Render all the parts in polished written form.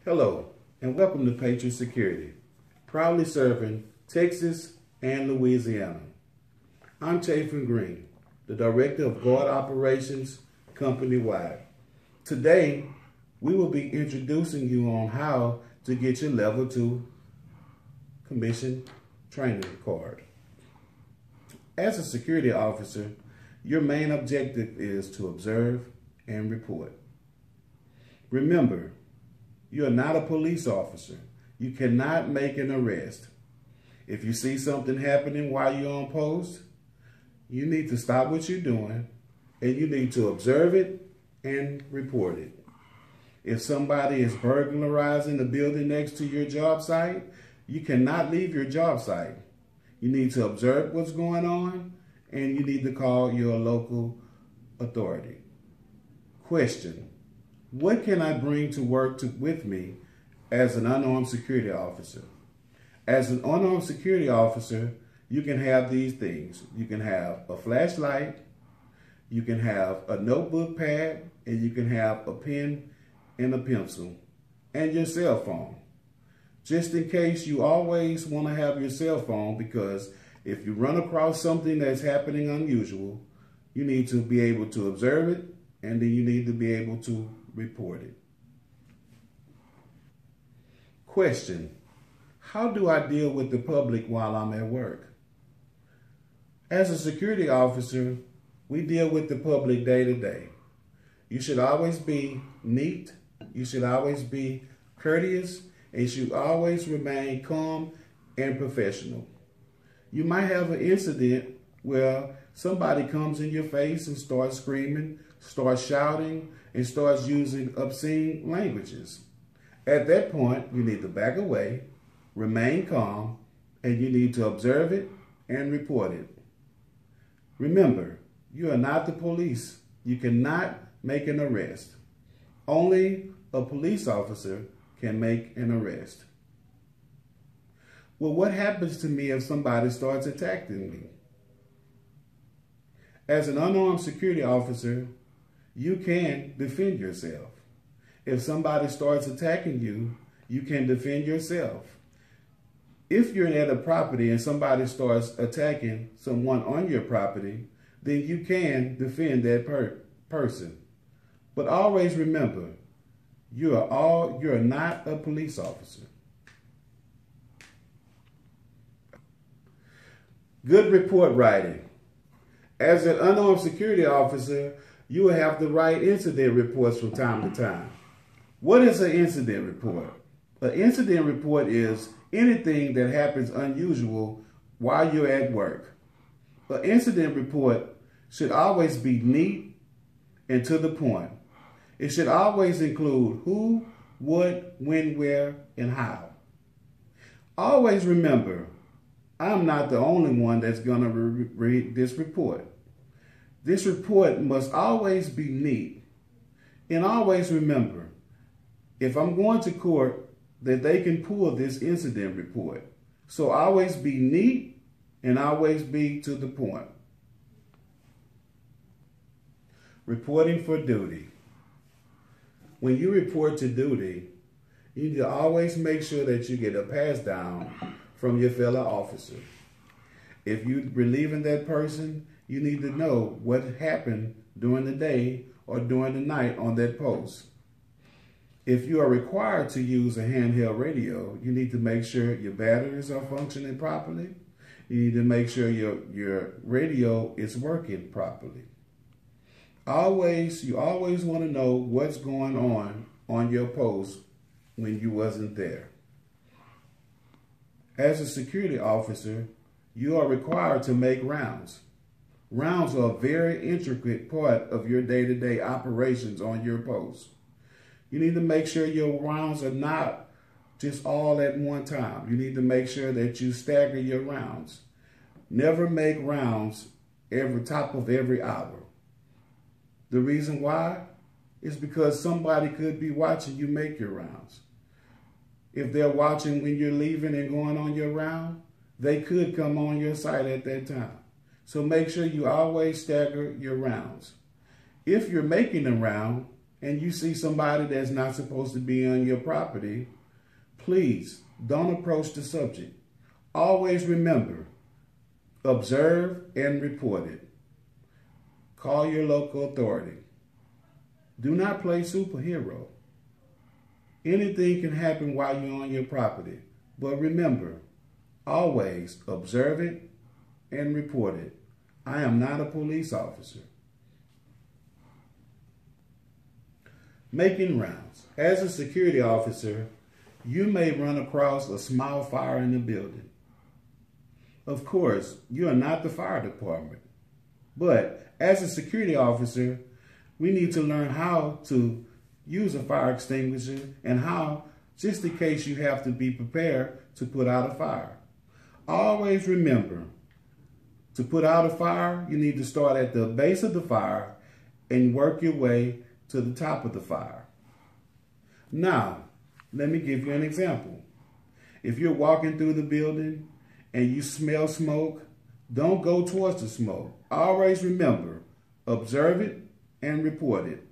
Hello, and welcome to Patriot Security, proudly serving Texas and Louisiana. I'm Chafin Green, the Director of Guard Operations company-wide. Today, we will be introducing you on how to get your Level 2 commission training card. As a security officer, your main objective is to observe and report. Remember, you are not a police officer. You cannot make an arrest. If you see something happening while you're on post, you need to stop what you're doing and you need to observe it and report it. If somebody is burglarizing the building next to your job site, you cannot leave your job site. You need to observe what's going on and you need to call your local authority. Question: what can I bring to work with me as an unarmed security officer? As an unarmed security officer, you can have these things. You can have a flashlight, you can have a notebook pad, and you can have a pen and a pencil, and your cell phone. Just in case, you always want to have your cell phone, because if you run across something that's happening unusual, you need to be able to observe it, and then you need to be able to report it. Question: how do I deal with the public while I'm at work? As a security officer, we deal with the public day to day. You should always be neat, you should always be courteous, and you should always remain calm and professional. You might have an incident where somebody comes in your face and starts screaming, starts shouting, and starts using obscene languages. At that point, you need to back away, remain calm, and you need to observe it and report it. Remember, you are not the police. You cannot make an arrest. Only a police officer can make an arrest. Well, what happens to me if somebody starts attacking me? As an unarmed security officer, you can defend yourself. If somebody starts attacking you, you can defend yourself. If you're at a property and somebody starts attacking someone on your property, then you can defend that person. But always remember, you're not a police officer. Good report writing. As an unarmed security officer, you will have to write incident reports from time to time. What is an incident report? An incident report is anything that happens unusual while you're at work. An incident report should always be neat and to the point. It should always include who, what, when, where, and how. Always remember, I'm not the only one that's going to read this report. This report must always be neat. And always remember, if I'm going to court, that they can pull this incident report. So always be neat and always be to the point. Reporting for duty. When you report to duty, you need to always make sure that you get a pass down from your fellow officer. If you're relieving that person, you need to know what happened during the day or during the night on that post. If you are required to use a handheld radio, you need to make sure your batteries are functioning properly. You need to make sure your radio is working properly. You always want to know what's going on your post when you wasn't there. As a security officer, you are required to make rounds. Rounds are a very intricate part of your day-to-day operations on your post. You need to make sure your rounds are not just all at one time. You need to make sure that you stagger your rounds. Never make rounds top of every hour. The reason why is because somebody could be watching you make your rounds. If they're watching when you're leaving and going on your round, they could come on your site at that time. So make sure you always stagger your rounds. If you're making a round, and you see somebody that's not supposed to be on your property, please don't approach the subject. Always remember, observe and report it. Call your local authority. Do not play superhero. Anything can happen while you're on your property, but remember, always observe it and report it. I am not a police officer. Making rounds. As a security officer, you may run across a small fire in the building. Of course, you are not the fire department, but as a security officer, we need to learn how to use a fire extinguisher and how, just in case you have to be prepared to put out a fire. Always remember, to put out a fire, you need to start at the base of the fire and work your way to the top of the fire. Now, let me give you an example. If you're walking through the building and you smell smoke, don't go towards the smoke. Always remember, observe it and report it.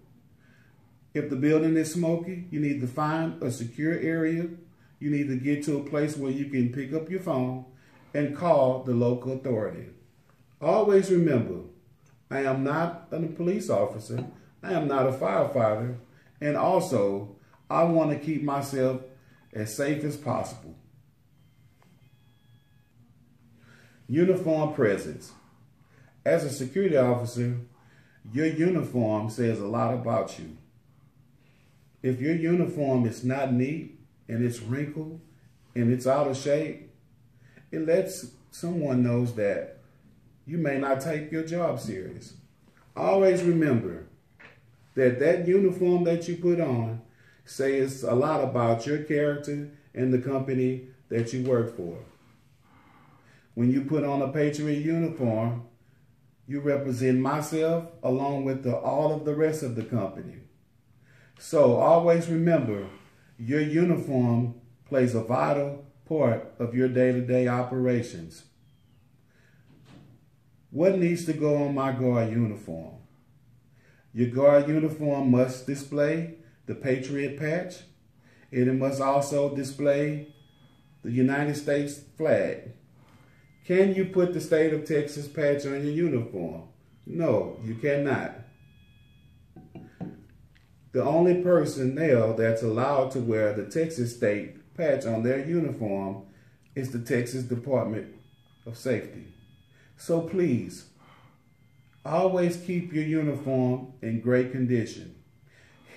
If the building is smoky, you need to find a secure area. You need to get to a place where you can pick up your phone and call the local authority. Always remember, I am not a police officer. I am not a firefighter. And also, I want to keep myself as safe as possible. Uniform presence. As a security officer, your uniform says a lot about you. If your uniform is not neat and it's wrinkled and it's out of shape, it lets someone know that you may not take your job serious. Always remember that that uniform that you put on says a lot about your character and the company that you work for. When you put on a Patriot uniform, you represent myself along with all of the rest of the company. So always remember, your uniform plays a vital part of your day-to-day operations. What needs to go on my guard uniform? Your guard uniform must display the Patriot patch, and it must also display the United States flag. Can you put the state of Texas patch on your uniform? No, you cannot. The only personnel that's allowed to wear the Texas state patch on their uniform is the Texas Department of Safety. So please, always keep your uniform in great condition.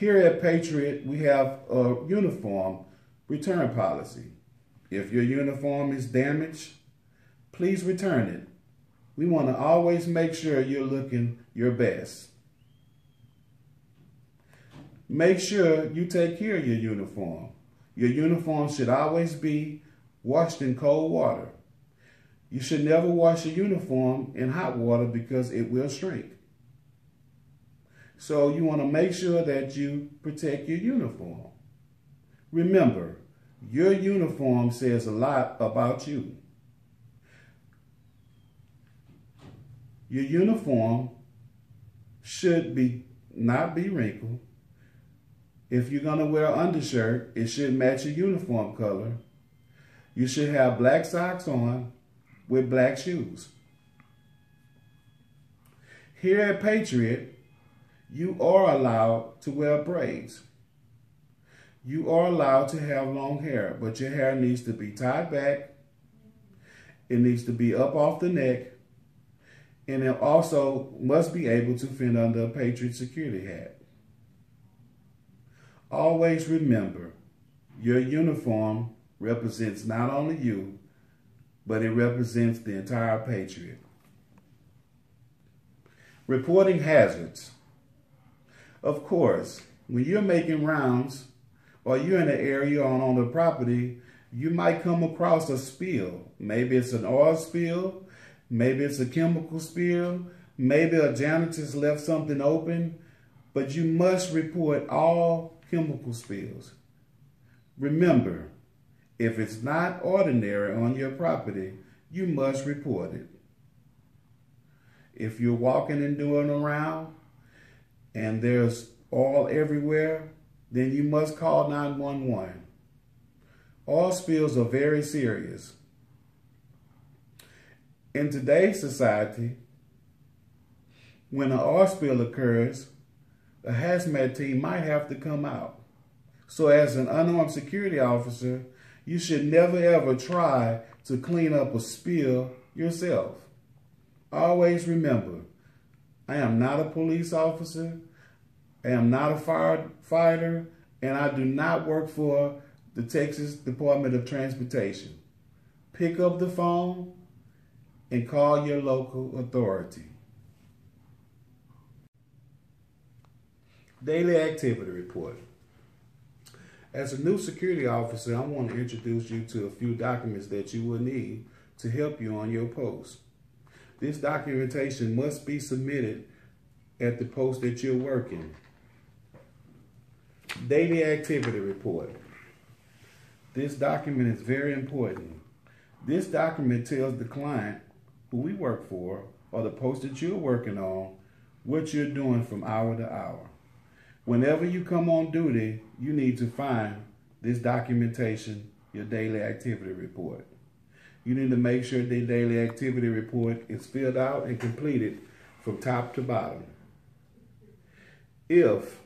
Here at Patriot, we have a uniform return policy. If your uniform is damaged, please return it. We want to always make sure you're looking your best. Make sure you take care of your uniform. Your uniform should always be washed in cold water. You should never wash your uniform in hot water because it will shrink. So you want to make sure that you protect your uniform. Remember, your uniform says a lot about you. Your uniform should not be wrinkled. If you're going to wear an undershirt, it should match your uniform color. You should have black socks on with black shoes. Here at Patriot, you are allowed to wear braids. You are allowed to have long hair, but your hair needs to be tied back. It needs to be up off the neck. And it also must be able to fit under a Patriot security hat. Always remember, your uniform represents not only you, but it represents the entire Patriot. Reporting hazards. Of course, when you're making rounds or you're in an area or on the property, you might come across a spill. Maybe it's an oil spill, maybe it's a chemical spill, maybe a janitor's left something open, but you must report all chemical spills. Remember, if it's not ordinary on your property, you must report it. If you're walking and doing around and there's oil everywhere, then you must call 911. Oil spills are very serious. In today's society, when an oil spill occurs, a hazmat team might have to come out. So as an unarmed security officer, you should never ever try to clean up a spill yourself. Always remember, I am not a police officer, I am not a firefighter, and I do not work for the Texas Department of Transportation. Pick up the phone and call your local authority. Daily activity report. As a new security officer, I want to introduce you to a few documents that you will need to help you on your post. This documentation must be submitted at the post that you're working. Daily activity report. This document is very important. This document tells the client who we work for or the post that you're working on what you're doing from hour to hour. Whenever you come on duty, you need to find this documentation, your daily activity report. You need to make sure the daily activity report is filled out and completed from top to bottom. If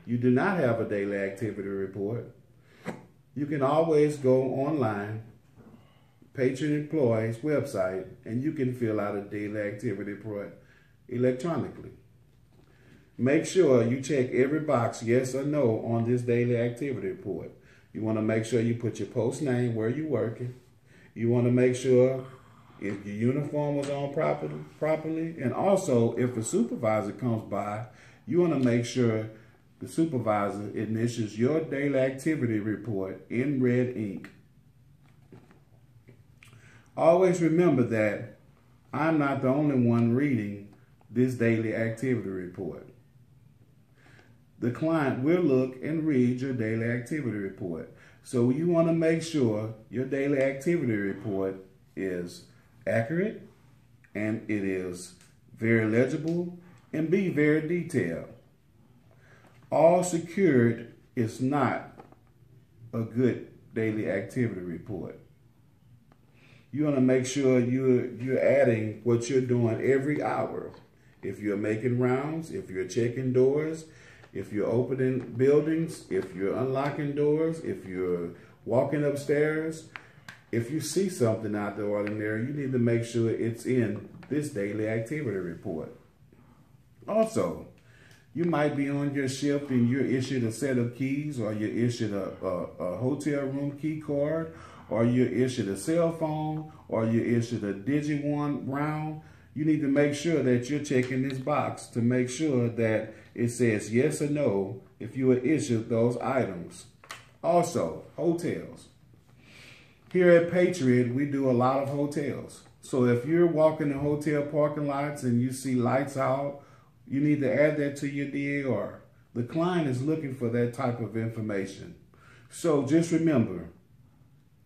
you do not have a daily activity report, you can always go online, Patriot Employee's website, and you can fill out a daily activity report electronically. Make sure you check every box, yes or no, on this daily activity report. You want to make sure you put your post name, where you're working. You want to make sure if your uniform was on properly. And also, if a supervisor comes by, you want to make sure the supervisor initials your daily activity report in red ink. Always remember that I'm not the only one reading this daily activity report. The client will look and read your daily activity report. So you want to make sure your daily activity report is accurate and it is very legible and be very detailed. All secured is not a good daily activity report. You want to make sure you're adding what you're doing every hour. If you're making rounds, if you're checking doors, if you're opening buildings, if you're unlocking doors, if you're walking upstairs, if you see something out of the ordinary, you need to make sure it's in this daily activity report. Also, you might be on your shift and you're issued a set of keys, or you're issued a hotel room key card, or you're issued a cell phone, or you're issued a Digi-1 round. You need to make sure that you're checking this box to make sure that it says yes or no if you were issued those items. Also, hotels. Here at Patriot, we do a lot of hotels. So if you're walking in hotel parking lots and you see lights out, you need to add that to your DAR. The client is looking for that type of information. So just remember,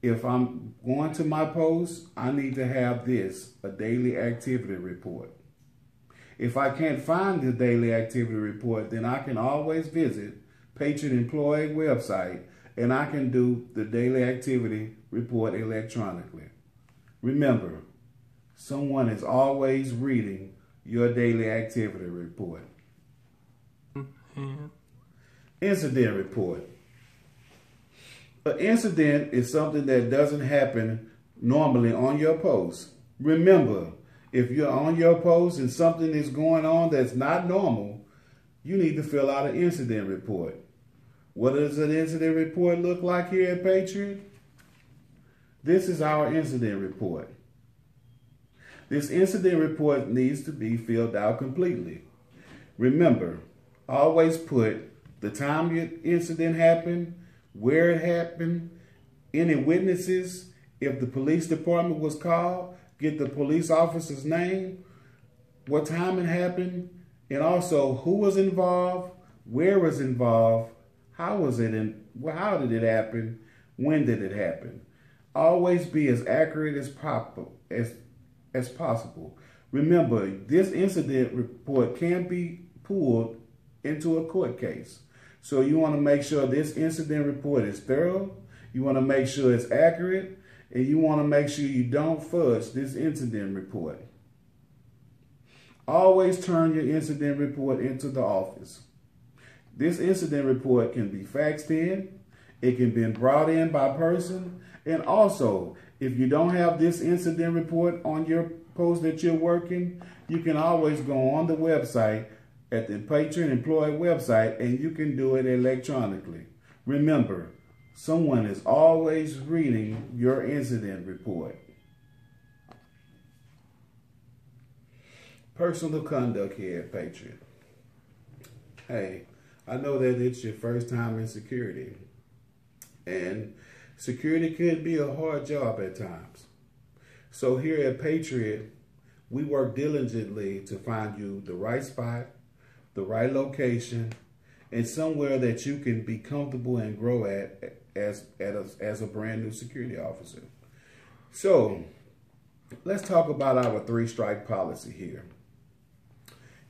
if I'm going to my post, I need to have this, a daily activity report. If I can't find the daily activity report, then I can always visit Patriot Employee website and I can do the daily activity report electronically. Remember, someone is always reading your daily activity report. Incident report. An incident is something that doesn't happen normally on your post. Remember, if you're on your post and something is going on that's not normal, you need to fill out an incident report. What does an incident report look like here at Patriot? This is our incident report. This incident report needs to be filled out completely. Remember, always put the time your incident happened, where it happened, any witnesses. If the police department was called, get the police officer's name, what time it happened, and also who was involved, where was involved, how was it, and how did it happen, when did it happen. Always be as accurate as possible. Remember, this incident report can be pulled into a court case. So you want to make sure this incident report is thorough. You want to make sure it's accurate. And you want to make sure you don't fudge this incident report. Always turn your incident report into the office. This incident report can be faxed in. It can be brought in by person. And also, if you don't have this incident report on your post that you're working, you can always go on the website at the Patriot Employee website and you can do it electronically. Remember, someone is always reading your incident report. Personal conduct here at Patriot. Hey, I know that it's your first time in security, and security could be a hard job at times. So here at Patriot, we work diligently to find you the right spot, the right location, and somewhere that you can be comfortable and grow at as a brand new security officer. So let's talk about our 3-strike policy here.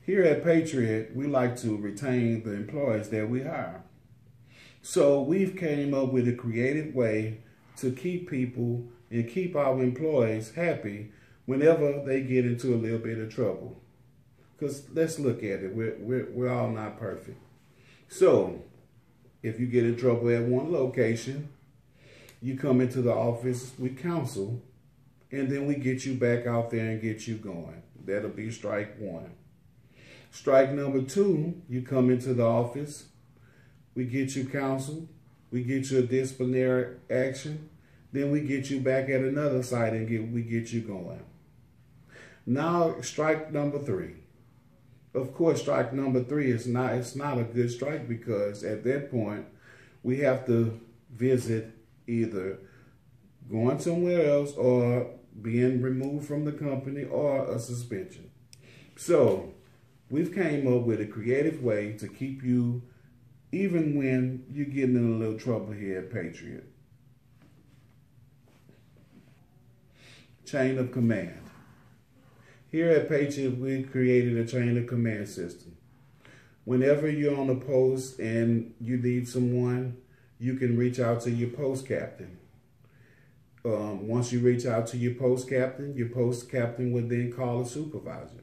Here at Patriot, we like to retain the employees that we hire. So we've came up with a creative way to keep people and keep our employees happy whenever they get into a little bit of trouble. Because let's look at it, we're all not perfect. So if you get in trouble at one location, you come into the office, we counsel, and then we get you back out there and get you going. That'll be strike 1. Strike number 2, you come into the office, we get you counseled, we get you a disciplinary action, then we get you back at another site and we get you going. Now, strike number 3. Of course, strike number 3 is not a good strike, because at that point we have to visit either going somewhere else or being removed from the company or a suspension. So we've came up with a creative way to keep you even when you're getting in a little trouble here at Patriot. Chain of command. Here at Patriot, we created a chain of command system. Whenever you're on a post and you need someone, you can reach out to your post captain. Once you reach out to your post captain will then call a supervisor.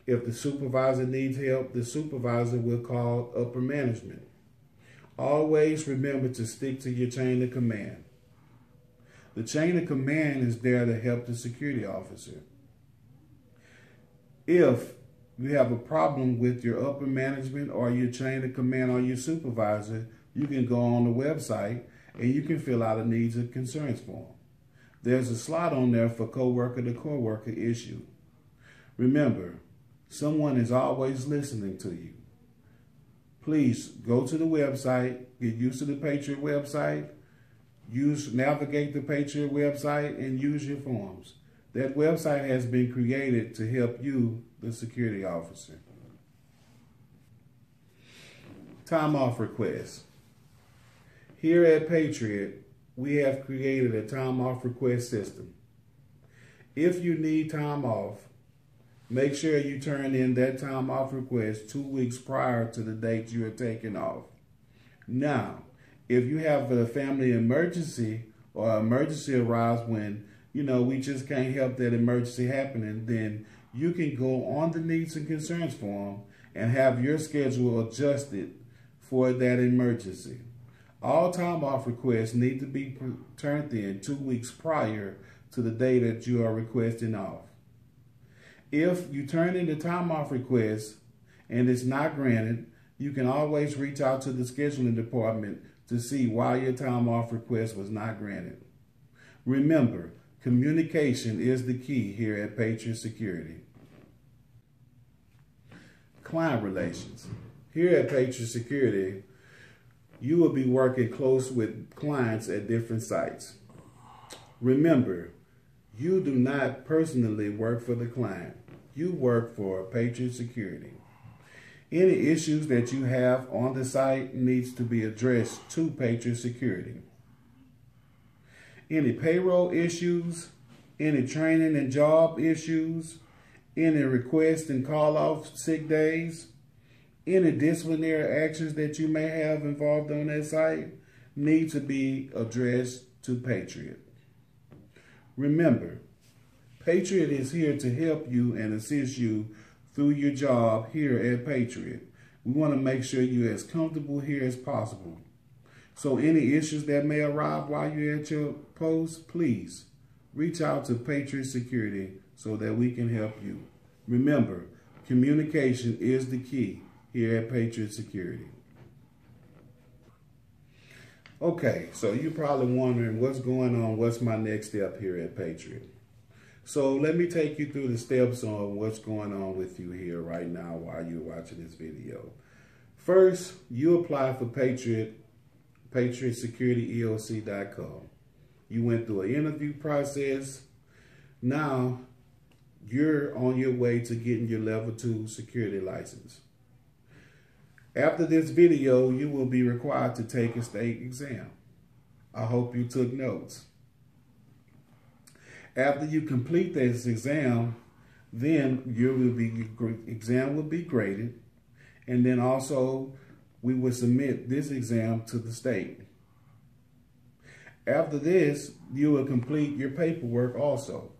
If the supervisor needs help, the supervisor will call upper management. Always remember to stick to your chain of command. The chain of command is there to help the security officer. If you have a problem with your upper management or your chain of command or your supervisor, you can go on the website and you can fill out a needs and concerns form. There's a slot on there for coworker to coworker issue. Remember, someone is always listening to you. Please go to the website, get used to the Patriot website, navigate the Patriot website and use your forms. That website has been created to help you, the security officer. Time off requests. Here at Patriot, we have created a time off request system. If you need time off, make sure you turn in that time off request 2 weeks prior to the date you are taking off. Now, if you have a family emergency or emergency arrives when, we just can't help that emergency happening, then you can go on the needs and concerns form and have your schedule adjusted for that emergency. All time off requests need to be turned in 2 weeks prior to the day that you are requesting off. If you turn in the time off request and it's not granted, you can always reach out to the scheduling department to see why your time off request was not granted. Remember, communication is the key here at Patriot Security. Client relations. Here at Patriot Security, you will be working close with clients at different sites. Remember, you do not personally work for the client. You work for Patriot Security. Any issues that you have on the site needs to be addressed to Patriot Security. Any payroll issues, any training and job issues, any request and call off sick days, Any disciplinary actions that you may have involved on that site need to be addressed to Patriot. Remember, Patriot is here to help you and assist you through your job here at Patriot. We want to make sure you're as comfortable here as possible. So any issues that may arise while you're at your post, please reach out to Patriot Security so that we can help you. Remember, communication is the key here at Patriot Security. Okay, so you're probably wondering what's going on, what's my next step here at Patriot. So let me take you through the steps on what's going on with you here right now while you're watching this video. First, you apply for Patriot, PatriotSecurityEOC.com. You went through an interview process. Now, you're on your way to getting your level 2 security license. After this video, you will be required to take a state exam. I hope you took notes. After you complete this exam, then your exam will be graded, and then also we will submit this exam to the state. After this, you will complete your paperwork also.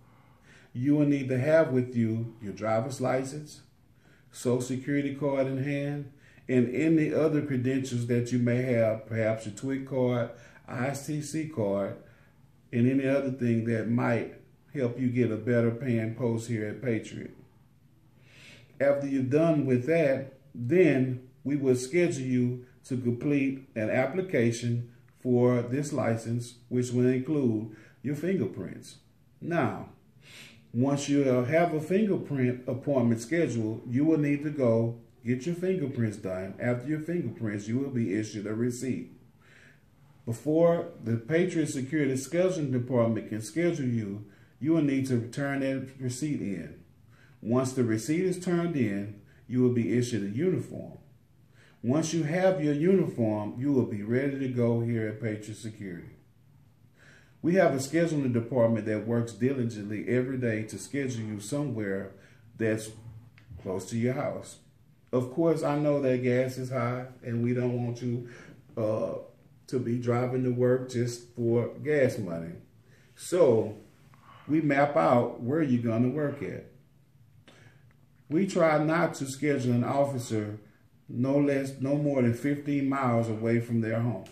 You will need to have with you your driver's license, social security card in hand, and any other credentials that you may have, perhaps your TWIC card, ISTC card, and any other thing that might help you get a better paying post here at Patriot. After you're done with that, then we will schedule you to complete an application for this license, which will include your fingerprints. Now, once you have a fingerprint appointment scheduled, you will need to go get your fingerprints done. After your fingerprints, you will be issued a receipt. Before the Patriot Security Scheduling Department can schedule you, you will need to return that receipt in. Once the receipt is turned in, you will be issued a uniform. Once you have your uniform, you will be ready to go here at Patriot Security. We have a scheduling department that works diligently every day to schedule you somewhere that's close to your house. Of course, I know that gas is high and we don't want you to be driving to work just for gas money. So we map out where you're going to work at. We try not to schedule an officer no more than 15 miles away from their home.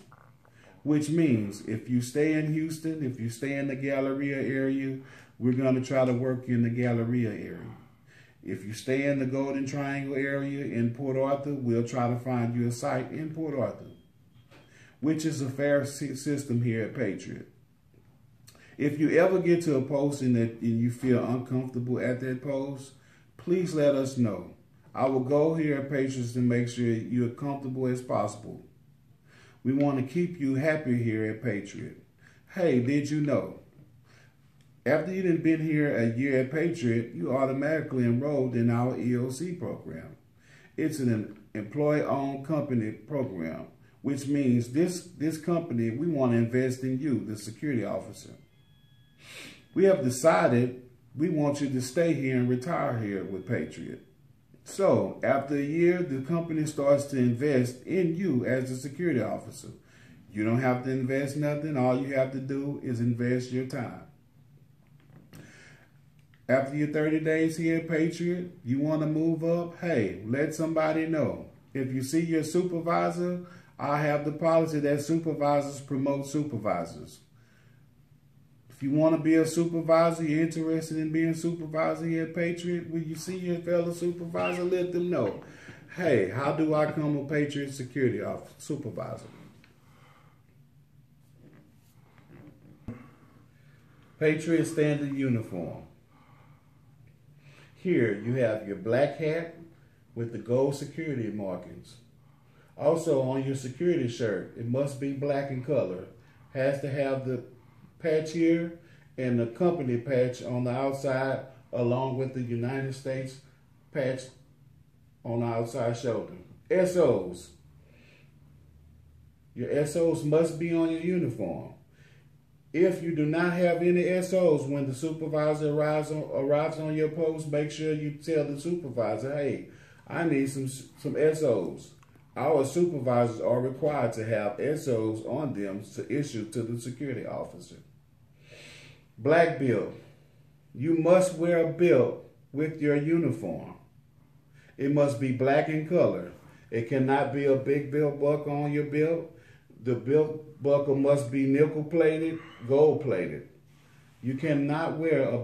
Which means if you stay in Houston, if you stay in the Galleria area, we're going to try to work you in the Galleria area. If you stay in the Golden Triangle area in Port Arthur, we'll try to find you a site in Port Arthur, which is a fair system here at Patriot. If you ever get to a post and you feel uncomfortable at that post, please let us know. I will go here at Patriot to make sure you're comfortable as possible. We want to keep you happy here at Patriot. Hey, did you know? After you've been here a year at Patriot, you automatically enrolled in our EOC program. It's an employee-owned company program, which means this company, we want to invest in you, the security officer. We have decided we want you to stay here and retire here with Patriot. So, after a year, the company starts to invest in you as a security officer. You don't have to invest nothing. All you have to do is invest your time. After your 30 days here at Patriot, you want to move up? Hey, let somebody know. If you see your supervisor, I have the policy that supervisors promote supervisors. If you want to be a supervisor, you're interested in being a supervisor here at Patriot, when you see your fellow supervisor, let them know. Hey, how do I become a Patriot security officer, supervisor? Patriot standard uniform. Here you have your black hat with the gold security markings. Also on your security shirt, it must be black in color. Has to have the patch here and the company patch on the outside along with the United States patch on the outside shoulder. SOs. Your SOs must be on your uniform. If you do not have any SOs when the supervisor arrives on your post, make sure you tell the supervisor, hey, I need some SOs. Our supervisors are required to have SOs on them to issue to the security officer. Black belt. You must wear a belt with your uniform. It must be black in color. It cannot be a big belt buckle on your belt. The belt buckle must be nickel plated, gold plated. You cannot wear a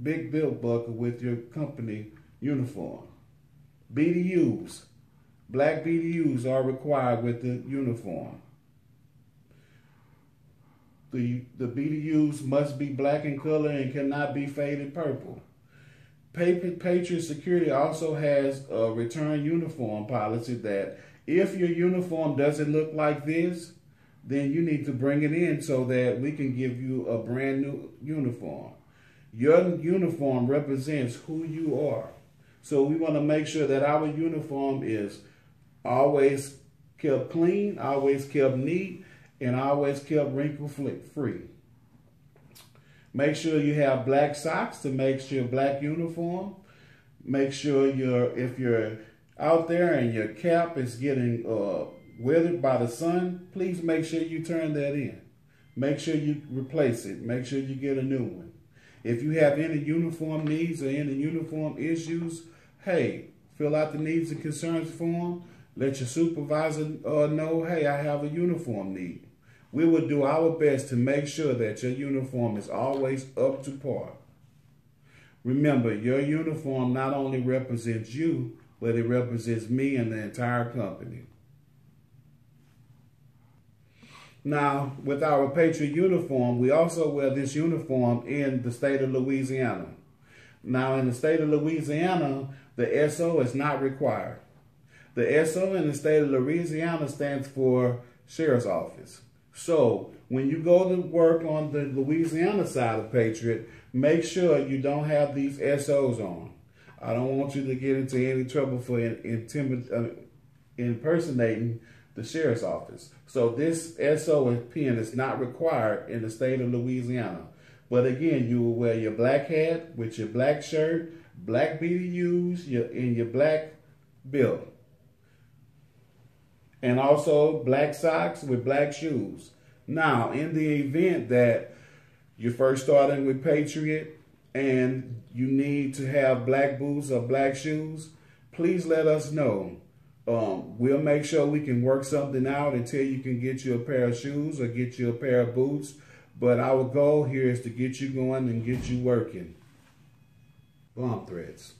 big belt buckle with your company uniform. BDUs. Black BDUs are required with the uniform. The BDUs must be black in color and cannot be faded purple. Patriot Security also has a return uniform policy that if your uniform doesn't look like this, then you need to bring it in so that we can give you a brand new uniform. Your uniform represents who you are. So we want to make sure that our uniform is always kept clean, always kept neat, and always kept wrinkle-free. Make sure you have black socks to make your black uniform. Make sure if you're out there and your cap is getting weathered by the sun, please make sure you turn that in. Make sure you replace it. Make sure you get a new one. If you have any uniform needs or any uniform issues, hey, fill out the needs and concerns form. Let your supervisor know, hey, I have a uniform need. We will do our best to make sure that your uniform is always up to par. Remember, your uniform not only represents you, but it represents me and the entire company. Now, with our Patriot uniform, we also wear this uniform in the state of Louisiana. Now, in the state of Louisiana, the SO is not required. The SO in the state of Louisiana stands for Sheriff's Office. So when you go to work on the Louisiana side of Patriot, make sure you don't have these SOs on. I don't want you to get into any trouble for impersonating the Sheriff's Office. So this SO and pin is not required in the state of Louisiana. But again, you will wear your black hat with your black shirt, black BDUs, and your black belt. And also black socks with black shoes. Now, in the event that you're first starting with Patriot and you need to have black boots or black shoes, please let us know. We'll make sure we can work something out until you can get you a pair of shoes or get you a pair of boots. But our goal here is to get you going and get you working. Bomb threats.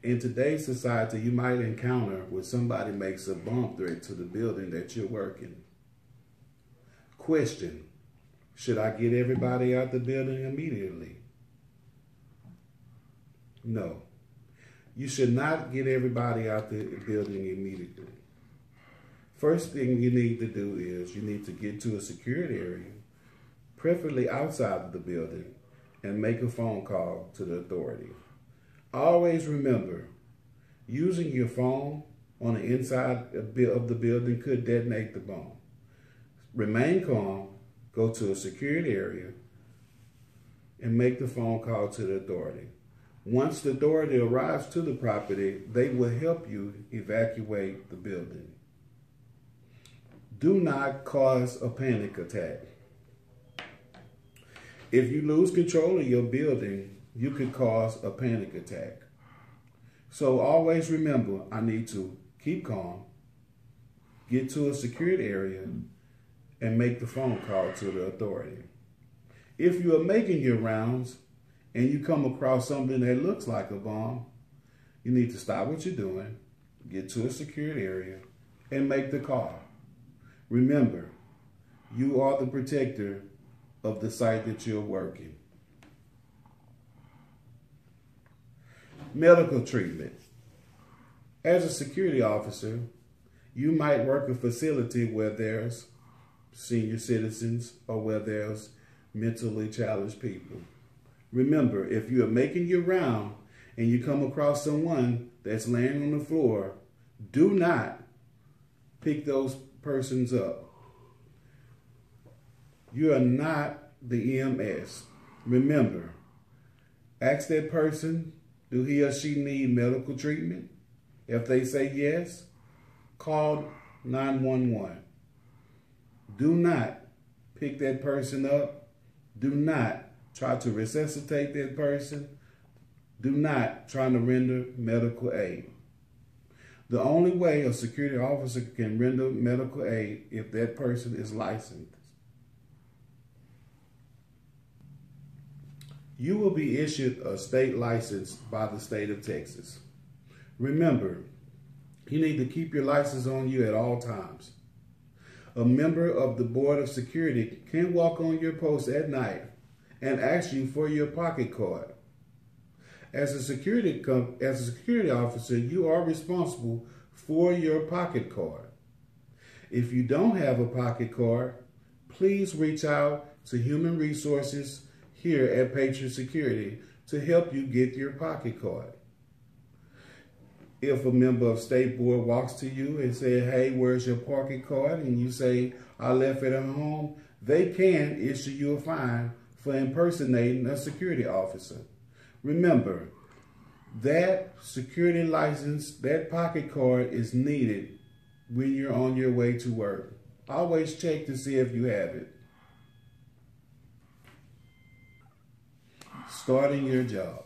In today's society, you might encounter when somebody makes a bomb threat to the building that you're working. Question: should I get everybody out the building immediately? No. You should not get everybody out the building immediately. First thing you need to do is you need to get to a security area, preferably outside of the building, and make a phone call to the authority. Always remember, using your phone on the inside of the building could detonate the bomb. Remain calm, go to a security area, and make the phone call to the authority. Once the authority arrives to the property, they will help you evacuate the building. Do not cause a panic attack. If you lose control of your building, you could cause a panic attack. So always remember, I need to keep calm, get to a security area, and make the phone call to the authority. If you are making your rounds and you come across something that looks like a bomb, you need to stop what you're doing, get to a security area, and make the call. Remember, you are the protector of the site that you're working. Medical treatment. As a security officer, you might work a facility where there's senior citizens or where there's mentally challenged people. Remember, if you are making your round and you come across someone that's laying on the floor, do not pick those persons up. You are not the EMS. Remember, ask that person, Do he or she need medical treatment? If they say yes, call 911. Do not pick that person up. Do not try to resuscitate that person. Do not try to render medical aid. The only way a security officer can render medical aid if that person is licensed. You will be issued a state license by the state of Texas. Remember, you need to keep your license on you at all times. A member of the Board of Security can walk on your post at night and ask you for your pocket card. As a security officer, you are responsible for your pocket card. If you don't have a pocket card, please reach out to Human Resources here at Patriot Security to help you get your pocket card. If a member of State Board walks to you and says, hey, where's your pocket card? And you say, I left it at home, they can issue you a fine for impersonating a security officer. Remember, that security license, that pocket card is needed when you're on your way to work. Always check to see if you have it. Starting your job.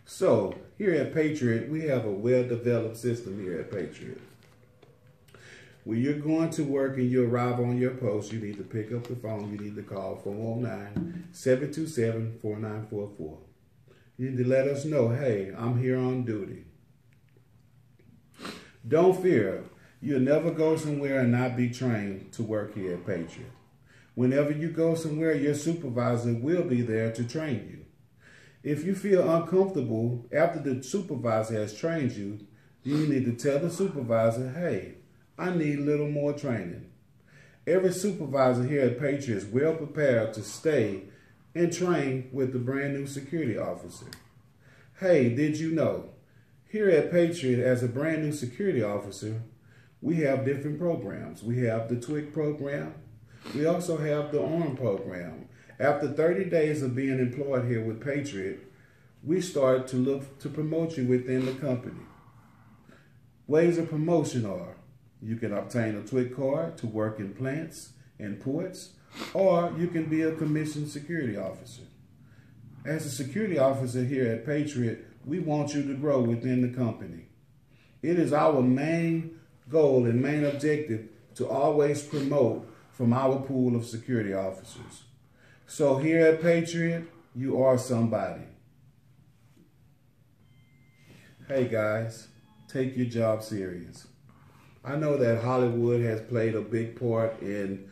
So, here at Patriot, we have a well-developed system here at Patriot. When you're going to work and you arrive on your post, you need to pick up the phone. You need to call 409-727-4944. You need to let us know, hey, I'm here on duty. Don't fear. You'll never go somewhere and not be trained to work here at Patriot. Whenever you go somewhere, your supervisor will be there to train you. If you feel uncomfortable after the supervisor has trained you, you need to tell the supervisor, hey, I need a little more training. Every supervisor here at Patriot is well prepared to stay and train with the brand new security officer. Hey, did you know? Here at Patriot, as a brand new security officer, we have different programs. We have the TWIC program. We also have the ARM program. After 30 days of being employed here with Patriot, we start to look to promote you within the company. Ways of promotion are, you can obtain a TWIC card to work in plants and ports, or you can be a commissioned security officer. As a security officer here at Patriot, we want you to grow within the company. It is our main goal and main objective to always promote from our pool of security officers. So here at Patriot, you are somebody. Hey guys, take your job serious. I know that Hollywood has played a big part in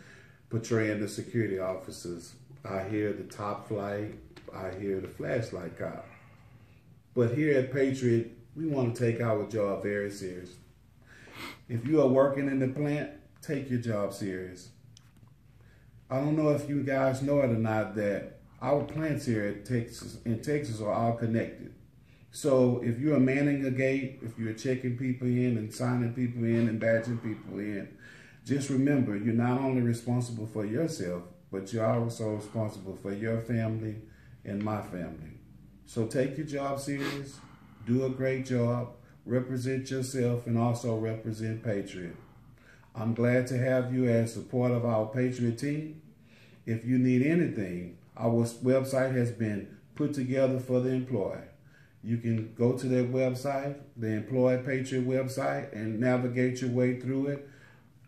portraying the security officers. I hear the top flight, I hear the flashlight cop. But here at Patriot, we want to take our job very serious. If you are working in the plant, take your job serious. I don't know if you guys know it or not that our plants here in Texas are all connected. So if you're manning a gate, if you're checking people in and signing people in and badging people in, just remember you're not only responsible for yourself, but you're also responsible for your family and my family. So take your job serious, do a great job, represent yourself, and also represent Patriot. I'm glad to have you as a part of our Patriot team. If you need anything, our website has been put together for the employee. You can go to that website, the Employee Patriot website, and navigate your way through it.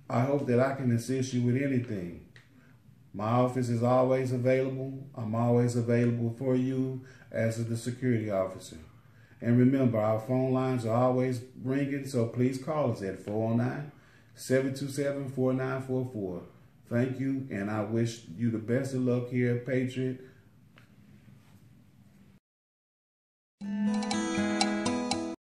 I hope that I can assist you with anything. My office is always available. I'm always available for you as the security officer. And remember, our phone lines are always ringing, so please call us at 409-727-4944. Thank you, and I wish you the best of luck here at Patriot.